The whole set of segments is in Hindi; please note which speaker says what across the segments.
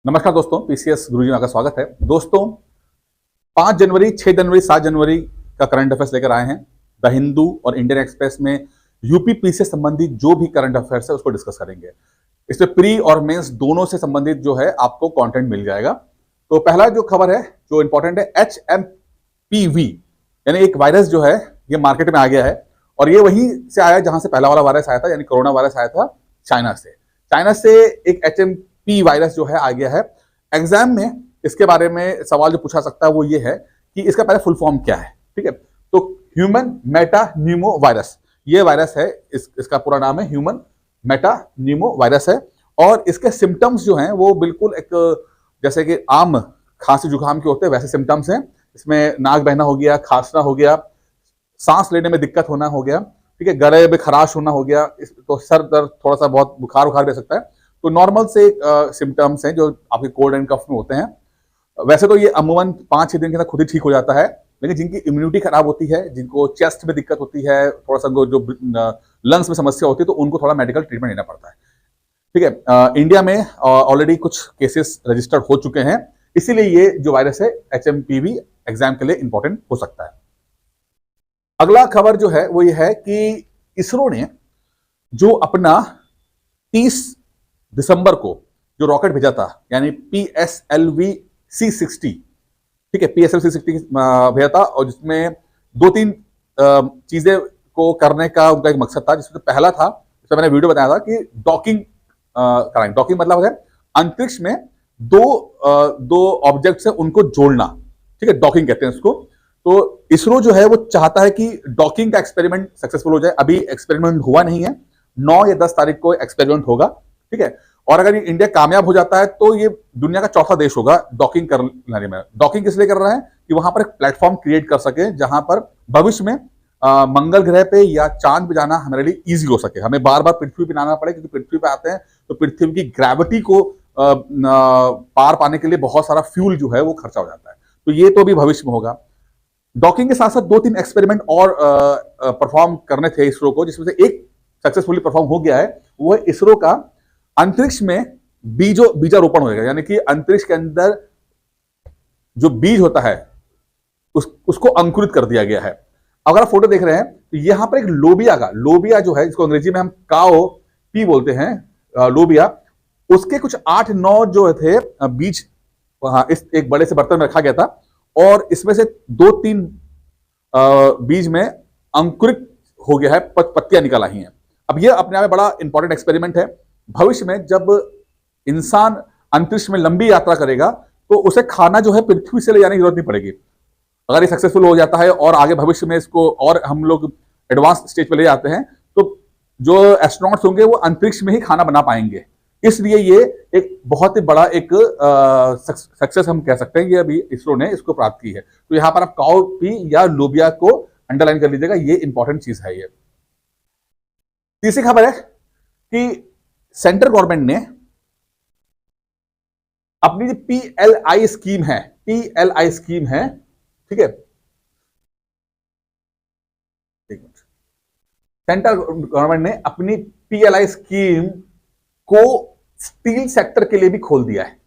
Speaker 1: नमस्कार दोस्तों, पीसीएस गुरुजी में आपका स्वागत है। दोस्तों 5 जनवरी, 6 जनवरी, 7 जनवरी का करंट अफेयर्स लेकर आए हैं। द हिंदू और इंडियन एक्सप्रेस में यूपी से संबंधित जो भी करंट अफेयर्स है उसको डिस्कस करेंगे। इसमें प्री और मेंस दोनों से संबंधित जो है आपको कंटेंट मिल जाएगा। तो पहला जो खबर है जो इंपॉर्टेंट है, HMPV यानी एक वायरस जो है ये मार्केट में आ गया है और ये वहीं से आया जहां से पहला वाला वायरस आया था, यानी कोरोना वायरस आया था चाइना से एक HMP वायरस जो है आ गया है। एग्जाम में इसके बारे में सवाल जो पूछा सकता है वो ये है कि इसका पहले फुल फॉर्म क्या है। ठीक है, तो ह्यूमन मेटान्यूमो वायरस ये वायरस है, इसका पूरा नाम है ह्यूमन मेटान्यूमो वायरस है। और इसके सिम्टम्स जो हैं वो बिल्कुल एक जैसे कि आम खांसी जुकाम के होते हैं वैसे सिम्टम्स हैं। इसमें नाक बहना हो गया, खांसना हो गया, सांस लेने में दिक्कत होना हो गया, ठीक है, गले में खराश होना हो गया, तो सर दर्द, थोड़ा सा बहुत बुखार भी सकता है। तो नॉर्मल से सिम्टम्स हैं जो आपके कोल्ड एंड कफ में होते हैं। वैसे तो ये अमूमन 5-6 दिन के अंदर खुद ही ठीक हो जाता है, लेकिन जिनकी इम्यूनिटी खराब होती है, जिनको चेस्ट में दिक्कत होती है, थोड़ा सा जो लंग्स में समस्या होती है, तो उनको थोड़ा मेडिकल ट्रीटमेंट लेना पड़ता है। ठीक है, इंडिया में ऑलरेडी कुछ केसेस रजिस्टर्ड हो चुके हैं, इसीलिए ये जो वायरस है HMPV एग्जाम के लिए इंपॉर्टेंट हो सकता है। अगला खबर जो है वो ये है कि इसरो ने जो अपना 30 दिसंबर को जो रॉकेट भेजा था, यानी PSLV C60, ठीक है, PSLV C60 भेजा था, और जिसमें 2-3 चीजें को करने का उनका एक मकसद था। जिसमें पहला था, जिसमें मैंने वीडियो बताया था कि डॉकिंग कराएंगे। डॉकिंग मतलब है अंतरिक्ष में दो ऑब्जेक्ट्स है उनको जोड़ना, ठीक है, डॉकिंग कहते हैं उसको। तो इसरो जो है वो चाहता है कि डॉकिंग का एक्सपेरिमेंट सक्सेसफुल हो जाए। अभी एक्सपेरिमेंट हुआ नहीं है, 9 या 10 तारीख को एक्सपेरिमेंट होगा, ठीक है। और अगर इंडिया कामयाब हो जाता है तो ये दुनिया का चौथा देश होगा डॉकिंग करने में। डॉकिंग किस लिए कर रहा है कि वहां पर एक प्लेटफॉर्म क्रिएट कर सके जहां पर भविष्य में मंगल ग्रह पे या चांद पे जाना हमारे लिए इजी हो सके, हमें बार बार पृथ्वी पे आना पड़े, क्योंकि पृथ्वी पे आते हैं तो पृथ्वी की ग्रेविटी को पार पाने के लिए बहुत सारा फ्यूल जो है वो खर्चा हो जाता है। तो ये तो भी भविष्य में होगा। डॉकिंग के साथ साथ 2-3 एक्सपेरिमेंट और परफॉर्म करने थे इसरो को, जिसमें से एक सक्सेसफुली परफॉर्म हो गया है। वो है इसरो का अंतरिक्ष में बीजारोपण होगा, यानी कि अंतरिक्ष के अंदर जो बीज होता है उसको अंकुरित कर दिया गया है। अगर आप फोटो देख रहे हैं तो यहां पर एक लोबिया जो है, जिसको अंग्रेजी में हम काओ पी बोलते हैं, लोबिया, उसके कुछ 8-9 जो थे बीज वहां इस एक बड़े से बर्तन में रखा गया था, और इसमें से 2-3 बीज में अंकुरित हो गया है, पत्तियां निकल आई हैं। अब यह अपने आप में बड़ा इंपॉर्टेंट एक्सपेरिमेंट है। भविष्य में जब इंसान अंतरिक्ष में लंबी यात्रा करेगा तो उसे खाना जो है पृथ्वी से ले जाने की जरूरत नहीं पड़ेगी। अगर ये सक्सेसफुल हो जाता है और आगे भविष्य में इसको और हम लोग एडवांस स्टेज पे ले जाते हैं तो जो एस्ट्रोनॉट्स होंगे वो अंतरिक्ष में ही खाना बना पाएंगे। इसलिए ये एक बहुत ही बड़ा एक सक्सेस हम कह सकते हैं, ये अभी इसरो ने इसको प्राप्त की है। तो यहां पर आप काओ पी या लोबिया को अंडरलाइन कर लीजिएगा, ये इंपॉर्टेंट चीज है। ये तीसरी खबर है कि सेंट्रल गवर्नमेंट ने अपनी जो PLI स्कीम है, ठीक है, सेंट्रल गवर्नमेंट ने अपनी PLI स्कीम को स्टील सेक्टर के लिए भी खोल दिया है।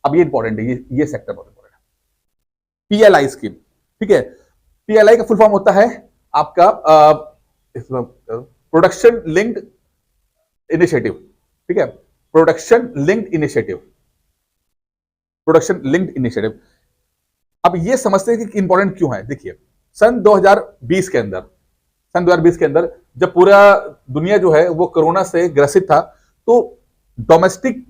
Speaker 1: अब ये इंपॉर्टेंट है, ये सेक्टर बहुत इंपॉर्टेंट है। PLI स्कीम, ठीक है, PLI का फुल फॉर्म होता है आपका प्रोडक्शन लिंक्ड इनिशिएटिव, ठीक है, प्रोडक्शन लिंक्ड इनिशिएटिव। अब ये समझते हैं कि इंपॉर्टेंट क्यों है। देखिए, सन 2020 के अंदर जब पूरा दुनिया जो है वो कोरोना से ग्रसित था, तो डोमेस्टिक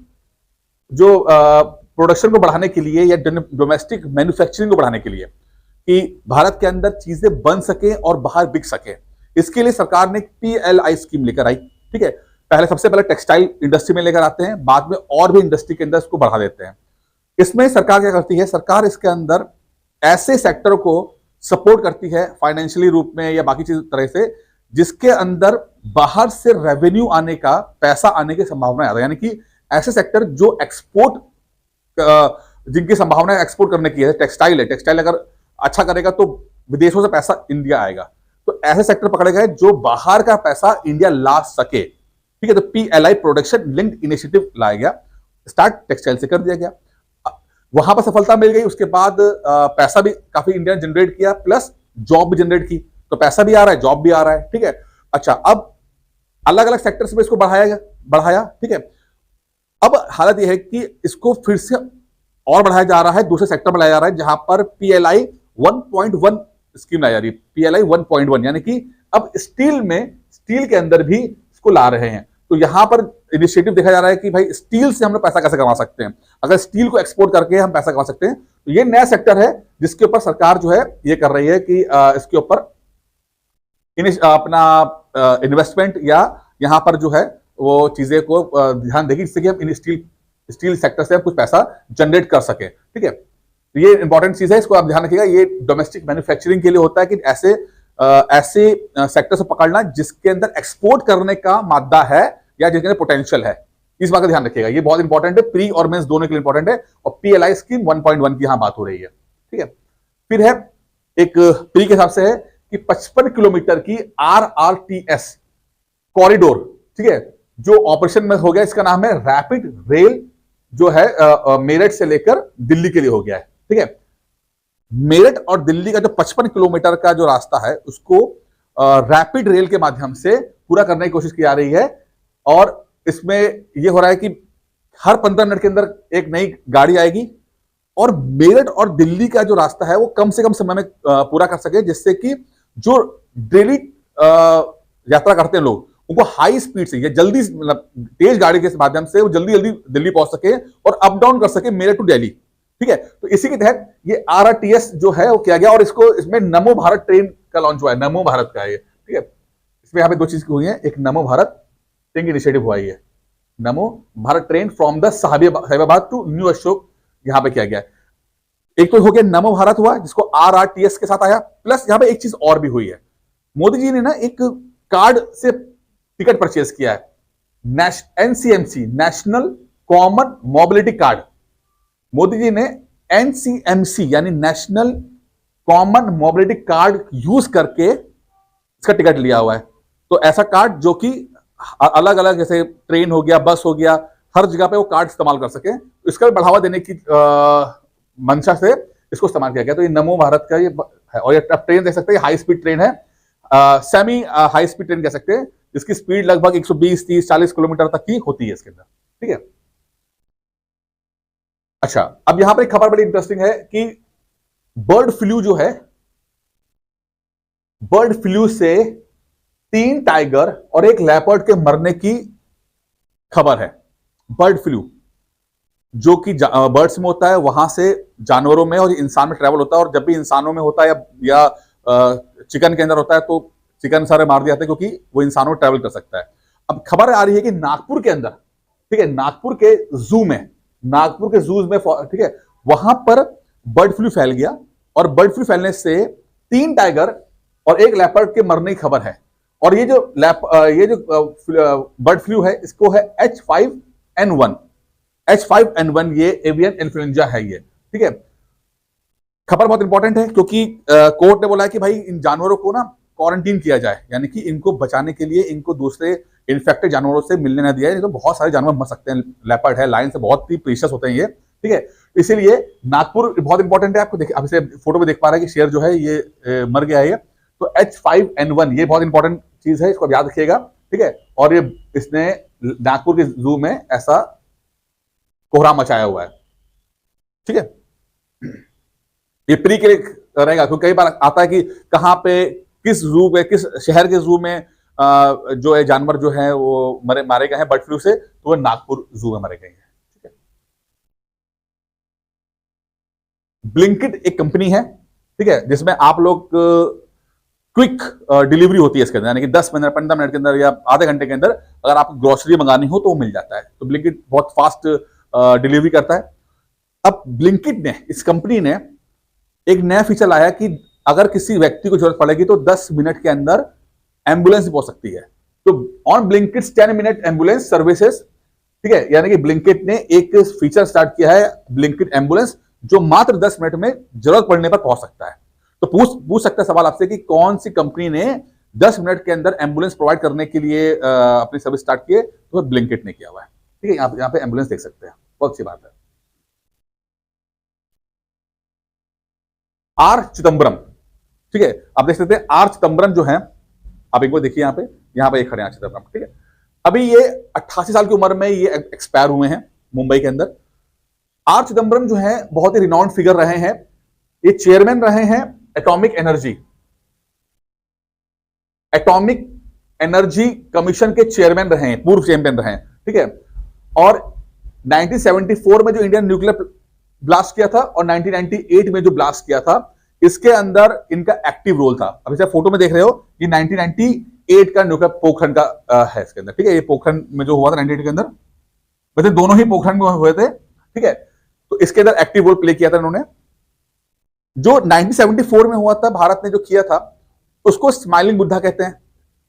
Speaker 1: जो प्रोडक्शन को बढ़ाने के लिए या डोमेस्टिक मैन्युफैक्चरिंग को बढ़ाने के लिए कि भारत के अंदर चीजें बन सके और बाहर बिक सके, इसके लिए सरकार ने PLI स्कीम लेकर आई। ठीक है, पहले सबसे पहले टेक्सटाइल इंडस्ट्री में लेकर आते हैं, बाद में और भी इंडस्ट्री के अंदर इसको बढ़ा देते हैं। इसमें सरकार क्या करती है, सरकार इसके अंदर ऐसे सेक्टर को सपोर्ट करती है फाइनेंशियली रूप में या बाकी चीज तरह से, जिसके अंदर बाहर से रेवेन्यू आने का, पैसा आने की संभावना ज्यादा, यानी कि ऐसे सेक्टर जो एक्सपोर्ट, जिनकी संभावना एक्सपोर्ट करने की है। टेक्सटाइल है, टेक्सटाइल अगर अच्छा करेगा तो विदेशों से पैसा इंडिया आएगा, तो ऐसे सेक्टर पकड़े गए जो बाहर का पैसा इंडिया ला सके। ठीक है, तो PLI प्रोडक्शन लिंक्ड इनिशिएटिव लाया गया, स्टार्ट टेक्सटाइल से कर दिया गया। वहां पर सफलता मिल गई, उसके बाद पैसा भी काफी इंडिया ने जनरेट किया, प्लस जॉब भी जनरेट की, तो पैसा भी आ रहा है, जॉब भी आ रहा है, ठीक है। अच्छा, अब अलग अलग सेक्टर्स में इसको बढ़ाया बढ़ाया, ठीक है। अब हालत यह है कि इसको फिर से और बढ़ाया जा रहा है, दूसरे सेक्टर में लाया जा रहा है, जहां पर पीएलआई 1.1 स्कीम लाई जा रही है, पीएलआई 1.1, यानी कि अब स्टील के अंदर भी इसको ला रहे हैं। तो यहां पर इनिशिएटिव देखा जा रहा है कि भाई स्टील से हम लोग पैसा कैसे कमा सकते हैं, अगर स्टील को एक्सपोर्ट करके हम पैसा कमा सकते हैं, तो ये नया सेक्टर है जिसके ऊपर सरकार जो है ये कर रही है कि इसके ऊपर अपना इन्वेस्टमेंट या यहां पर जो है वो चीजें को ध्यान देगी, जिससे कि हम इन स्टील सेक्टर से हम कुछ पैसा जनरेट कर सके, ठीक है। तो ये इंपॉर्टेंट चीज है, इसको आप ध्यान रखिएगा। ये डोमेस्टिक मैन्युफैक्चरिंग के लिए होता है कि ऐसे सेक्टर से पकड़ना जिसके अंदर एक्सपोर्ट करने का मादा है या जिसके अंदर पोटेंशियल है, इस बात का ध्यान रखिएगा। ये बहुत इंपॉर्टेंट है, प्री और मेंस दोनों के लिए इंपॉर्टेंट है। और पीएलआई स्कीम 1.1 की यहां बात हो रही है, ठीक है। फिर है एक प्री के हिसाब से है कि 55 किलोमीटर की आरआरटीएस कॉरिडोर, ठीक है, जो ऑपरेशन में हो गया, इसका नाम है रैपिड रेल, जो है मेरठ से लेकर दिल्ली के लिए हो गया है, ठीक है। मेरठ और दिल्ली का जो 55 किलोमीटर का जो रास्ता है उसको रैपिड रेल के माध्यम से पूरा करने की कोशिश की जा रही है। और इसमें यह हो रहा है कि हर 15 मिनट के अंदर एक नई गाड़ी आएगी और मेरठ और दिल्ली का जो रास्ता है वो कम से कम समय में पूरा कर सके, जिससे कि जो डेली यात्रा करते हैं लोग, उनको हाई स्पीड से या जल्दी, मतलब तेज गाड़ी के माध्यम से वो जल्दी जल्दी दिल्ली पहुंच सके और अप डाउन कर सके मेरठ टू दिल्ली, ठीक है। तो इसी के तहत ये आरआरटीएस जो है वो किया गया और इसको इसमें नमो भारत ट्रेन का लॉन्च हुआ है, नमो भारत का है ये, ठीक है। इसमें यहाँ पे दो चीज हुई है, एक नमो भारत ट्रेन इनिशिएटिव हुआ है, Namo Bharat train from the Sahibabad to New Ashok, यहां पे किया गया। एक तो हो गया नमो भारत हुआ जिसको आरआरटीएस के साथ आया, प्लस यहां पे एक चीज और भी हुई है, मोदी जी ने ना एक कार्ड से टिकट परचेज किया है, NCMC, national common mobility card. Modi ji ने एनसीएमसी यानी national common mobility card use करके इसका टिकट लिया हुआ है। तो ऐसा कार्ड जो कि अलग अलग, जैसे ट्रेन हो गया, बस हो गया, हर जगह पे वो कार्ड इस्तेमाल कर सके, इसका बढ़ावा देने की मंशा से इसको इस्तेमाल किया गया। तो ये नमो भारत का ये है। और ये आप ट्रेन देख सकते हैं, हाई स्पीड ट्रेन है, सेमी हाई स्पीड ट्रेन कह सकते हैं, जिसकी स्पीड लगभग 120, 30, 40 किलोमीटर तक की होती है इसके अंदर, ठीक है। अच्छा, अब यहां पर एक खबर बड़ी इंटरेस्टिंग है कि बर्ड फ्लू जो है, बर्ड फ्लू से 3 टाइगर और 1 लेपर्ड के मरने की खबर है। बर्ड फ्लू जो कि बर्ड्स में होता है, वहां से जानवरों में और इंसान में ट्रेवल होता है, और जब भी इंसानों में होता है या चिकन के अंदर होता है तो चिकन सारे मार दिए जाते हैं, क्योंकि वो इंसानों में ट्रेवल कर सकता है। अब खबर आ रही है कि नागपुर के अंदर, ठीक है, नागपुर के जू में, ठीक है, वहां पर बर्ड फ्लू फैल गया और बर्ड फ्लू फैलने से 3 टाइगर और 1 लेपर्ड के मरने की खबर है। और ये जो बर्ड फ्लू है, इसको है H5N1। H5N1 ये एवियन इन्फ्लुएंजा है ये, ठीक है। खबर बहुत इंपॉर्टेंट है क्योंकि कोर्ट ने बोला है कि भाई इन जानवरों को ना क्वारंटीन किया जाए, यानी कि इनको बचाने के लिए इनको दूसरे इन्फेक्टेड जानवरों से मिलने ना दिया जाए, तो बहुत सारे जानवर मर सकते हैं। लेपर्ड है, लायन से बहुत ही प्रीशियस होते हैं ये, ठीक है। इसीलिए नागपुर बहुत इंपॉर्टेंट है। आपको आप इसे फोटो में देख पा रहे हैं कि शेर जो है ये मर गया है ये। तो H5N1 ये बहुत इंपॉर्टेंट चीज है, इसको आप याद रखिएगा, ठीक है। और ये इसने नागपुर के जू में ऐसा कोहराम मचाया हुआ है, ठीक है। ये प्री के लिए रहेगा, क्योंकि कई बार आता है कि कहां पे, किस जू पे, किस शहर के जू में जो है जानवर जो है वो मारे गए हैं बर्ड फ्लू से, तो वो नागपुर जू में मारे गए हैं, ठीक है। ब्लिंकिट एक कंपनी है, ठीक है, जिसमें आप लोग क्विक डिलीवरी होती है इसके अंदर, यानी कि 10 मिनट, 15 मिनट के अंदर या आधे घंटे के अंदर अगर आप ग्रोसरी मंगानी हो तो वो मिल जाता है। तो ब्लिंकिट बहुत फास्ट डिलीवरी करता है। अब ब्लिंकिट ने, इस कंपनी ने एक नया फीचर लाया कि अगर किसी व्यक्ति को जरूरत पड़ेगी तो 10 मिनट के अंदर एम्बुलेंस पहुंच सकती है। तो on Blinkit 10 minute ambulance services, ठीक है, यानी कि ब्लिंकिट ने एक फीचर स्टार्ट किया है, ब्लिंकिट एम्बुलेंस, जो मात्र 10 मिनट में जरूरत पड़ने पर पहुंच सकता है। तो पूछ सकता है सवाल आपसे कि कौन सी कंपनी ने 10 मिनट के अंदर एम्बुलेंस प्रोवाइड करने के लिए अपनी सर्विस स्टार्ट की है? तो ब्लिंकिट ने किया हुआ है, ठीक है। यहाँ पे एम्बुलेंस देख सकते हैं, बहुत अच्छी बात है। आर चिदम्बरम, ठीक है, आप देख सकते हैं आर चिदम्बरम जो है, आप एक बार देखिए यहां पे खड़े हैं चिदम्बरम, ठीक है। अभी ये 88 साल की उम्र में ये एक्सपायर हुए हैं मुंबई के अंदर। आर चिदम्बरम जो है बहुत ही रिनाउंड फिगर रहे हैं, ये चेयरमैन रहे हैं एटॉमिक एनर्जी कमीशन के चेयरमैन रहे हैं, पूर्व चेयरमैन रहे हैं, ठीक है। और 1974 में जो इंडियन न्यूक्लियर ब्लास्ट किया था और 1998 में जो ब्लास्ट किया था, इसके अंदर इनका एक्टिव रोल था। अभी जैसे फोटो में देख रहे हो, ये 1998 का न्यूक्लियर पोखरण का है इसके अंदर, ठीक है। ये पोखरण में जो हुआ था 98 के अंदर, वैसे दोनों ही पोखरण में हुए थे, ठीक है। तो इसके अंदर एक्टिव रोल प्ले किया था इन्होंने। जो 1974 में हुआ था, भारत ने जो किया था, उसको स्माइलिंग बुद्धा कहते हैं,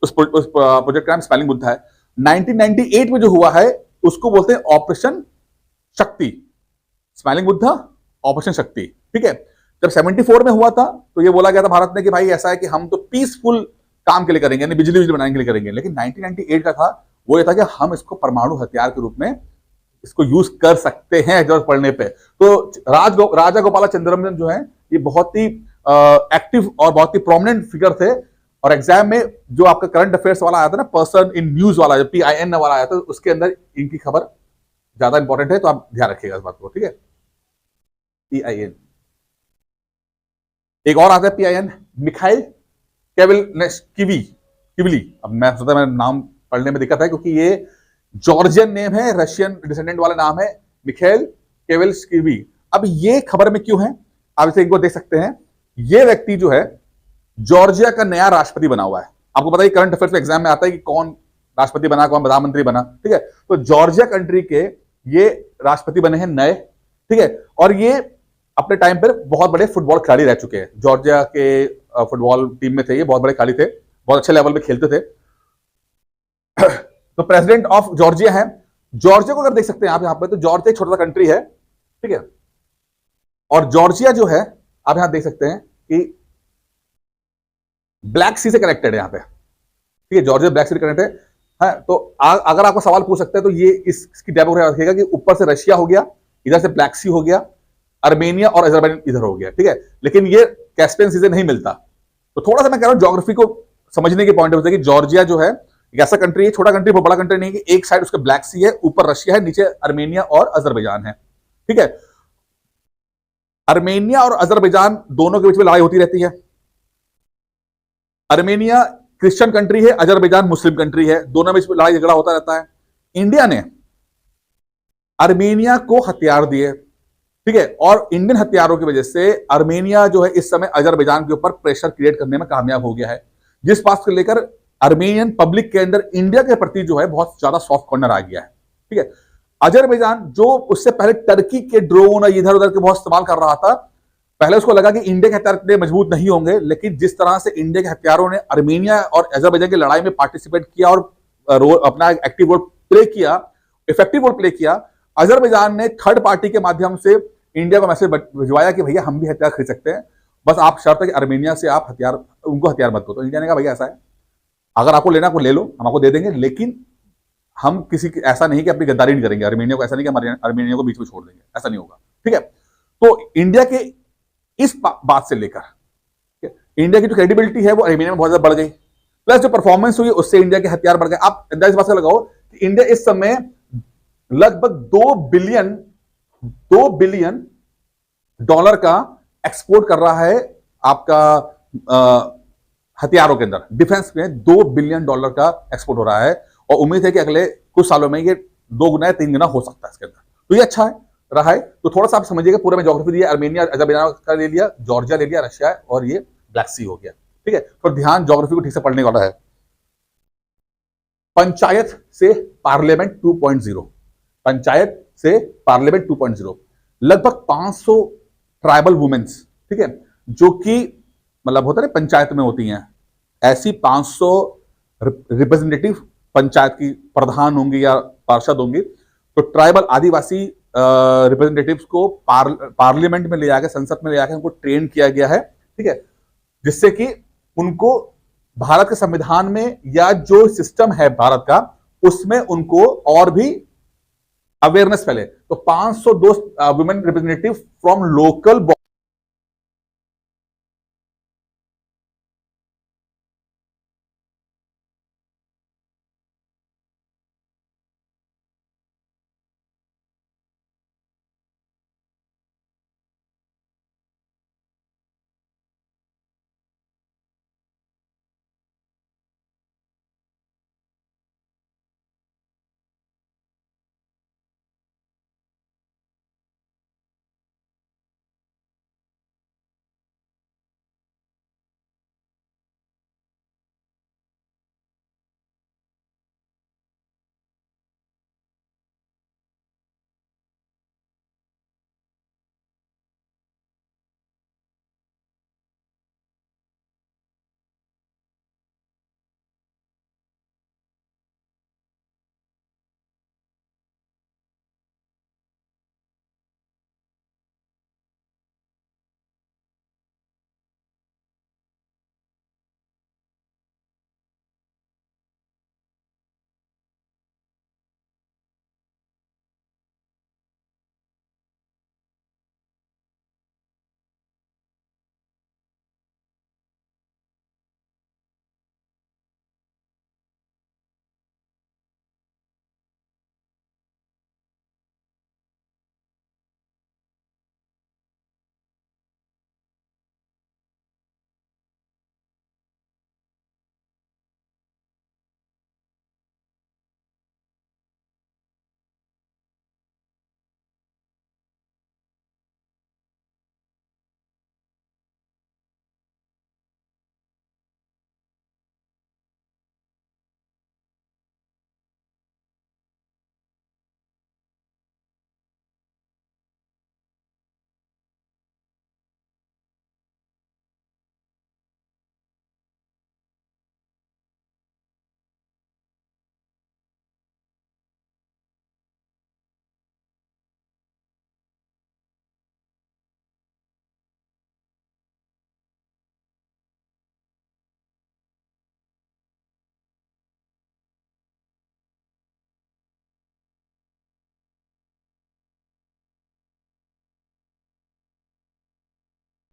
Speaker 1: उस प्रोजेक्ट का नाम स्माइलिंग बुद्धा है। 1998 में जो हुआ है उसको बोलते हैं ऑपरेशन शक्ति, स्माइलिंग बुद्धा ऑपरेशन शक्ति, ठीक है। जब 74 में हुआ था तो ये बोला गया था भारत ने कि भाई ऐसा है कि हम तो पीसफुल काम के लिए करेंगे, यानी बिजली बनाने के लिए करेंगे। लेकिन 1998 का था वो ये था कि हम इसको परमाणु हथियार के रूप में इसको यूज कर सकते हैं जरूरत पड़ने पे। तो राजा गोपालाचंद्रन जो है ये बहुत ही एक्टिव और बहुत ही प्रोमिनेंट फिगर थे। और एग्जाम में जो आपका करंट अफेयर्स वाला आया था ना, पर्सन इन न्यूज वाला, जो PIN वाला आया था, उसके अंदर इनकी खबर ज्यादा इंपॉर्टेंट है, तो आप ध्यान रखिएगा इस बात को, ठीक है। PIN, एक और आता है PIN, मिखाइल किविली। अब मैं सोचता मैं नाम पढ़ने में दिक्कत है क्योंकि ये जॉर्जियन नेम है, रशियन डिसेंडेंट वाला नाम है, मिखाइल केविल्स्की। अब ये खबर में क्यों है, आप इसे इनको देख सकते हैं। ये व्यक्ति जो है जॉर्जिया का नया राष्ट्रपति बना हुआ है। आपको पता है करंट अफेयर्स में एग्जाम में आता है कि कौन राष्ट्रपति बना, कौन प्रधानमंत्री बना, ठीक है। तो जॉर्जिया कंट्री के ये राष्ट्रपति बने हैं नए, ठीक है। और ये अपने टाइम पर बहुत बड़े फुटबॉल खिलाड़ी रह चुके हैं, जॉर्जिया के फुटबॉल टीम में थे, ये बहुत बड़े खिलाड़ी थे, बहुत अच्छे लेवल पे खेलते थे। तो प्रेसिडेंट ऑफ जॉर्जिया है। जॉर्जिया को अगर देख सकते हैं आप यहां पे, तो जॉर्जिया एक छोटा सा कंट्री है, ठीक है। और जॉर्जिया जो है आप यहां देख सकते हैं कि ब्लैक सी से कनेक्टेड है यहां पे, ठीक है। जॉर्जिया ब्लैक सी से कनेक्टेड है। तो अगर आपको सवाल पूछ सकते हैं तो ये इसकी डेमोग्राफी रखेगा कि ऊपर से रशिया हो गया, इधर से ब्लैक सी हो गया, अर्मेनिया और अजरबैजान इधर हो गया, ठीक है। लेकिन ये कैस्पियन सी से नहीं मिलता। तो थोड़ा सा मैं कह रहा हूं ज्योग्राफी को समझने के पॉइंट ऑफ व्यू से कि जॉर्जिया जो है एक ऐसा कंट्री है, छोटा कंट्री, बहुत बड़ा कंट्री नहीं है, कि एक साइड उसके ब्लैक सी है, ऊपर रशिया है, नीचे अर्मेनिया और अजरबैजान है, ठीक है। अर्मेनिया और अजरबैजान दोनों के बीच में लड़ाई होती रहती है। अर्मेनिया क्रिश्चियन कंट्री है, अजरबैजान मुस्लिम कंट्री है, दोनों में लड़ाई झगड़ा होता रहता है। इंडिया ने अर्मेनिया को हथियार दिए, ठीक है। और इंडियन हथियारों की वजह से अर्मेनिया जो है इस समय अजरबैजान के ऊपर प्रेशर क्रिएट करने में कामयाब हो गया है, जिस बात को लेकर अर्मेनियन पब्लिक के अंदर इंडिया के प्रति जो है बहुत ज्यादा सॉफ्ट कॉर्नर आ गया है, ठीक है। अजरबैजान जो उससे पहले टर्की के ड्रोन और इधर उधर के बहुत इस्तेमाल कर रहा था, पहले उसको लगा कि इंडिया के हथियार इतने मजबूत नहीं होंगे, लेकिन जिस तरह से इंडिया के हथियारों ने अर्मेनिया और अजरबैजान की लड़ाई में पार्टिसिपेट किया और अपना एक्टिव रोल प्ले किया, इफेक्टिव रोल प्ले किया, अजरबैजान ने थर्ड पार्टी के माध्यम से इंडिया को मैसेज भिजवाया कि भैया हम भी हथियार खरीद सकते हैं, बस आप शर्त है कि अर्मेनिया से आप उनको हथियार मत दो। तो इंडिया ने कहा भैया ऐसा है, अगर आपको लेना को ले लो, हम आपको दे देंगे, लेकिन हम किसी ऐसा नहीं कि अपनी गद्दारी नहीं करेंगे अर्मेनिया को, ऐसा नहीं कि अर्मेनिया को बीच में छोड़ देंगे, ऐसा नहीं होगा, ठीक है। तो इंडिया के इस बात से लेकर इंडिया की जो क्रेडिबिलिटी है वो अर्मेनिया में बहुत ज्यादा बढ़ गई, प्लस जो परफॉर्मेंस हुई उससे इंडिया के हथियार बढ़ गए। आप अंदाज बात से लगाओ कि इंडिया इस समय लगभग 2 बिलियन डॉलर का एक्सपोर्ट कर रहा है आपका हथियारों के अंदर, डिफेंस में 2 बिलियन डॉलर का एक्सपोर्ट हो रहा है, और उम्मीद है कि अगले कुछ सालों में ये 2 गुना या 3 गुना हो सकता है इसके अंदर। तो ये अच्छा है रहा है। तो थोड़ा सा आप समझिएगा, पूरा में ज्योग्राफी दिया, अर्मेनिया अजरबैजान का ले लिया, जॉर्जिया ले लिया, रशिया और ये ब्लैक सी हो गया, ठीक है। तो ध्यान ज्योग्राफी को ठीक से पढ़ने वाला है। पंचायत से पार्लियामेंट 2.0, पंचायत से पार्लियामेंट 2.0, लगभग 500 ट्राइबल वुमेन्स, ठीक है, जो कि मतलब होता है ना पंचायत में होती हैं, ऐसी 500 रिप्रेजेंटेटिव पंचायत की प्रधान होंगी या पार्षद होंगी। तो ट्राइबल आदिवासी रिप्रेजेंटेटिव्स को पार्लियामेंट में ले जाकर, संसद में ले जाकर उनको ट्रेन किया गया है, ठीक है, जिससे कि उनको भारत के संविधान में या जो सिस्टम है भारत का उसमें उनको और भी अवेयरनेस फैले। तो 500 वुमेन रिप्रेजेंटेटिव फ्रॉम लोकल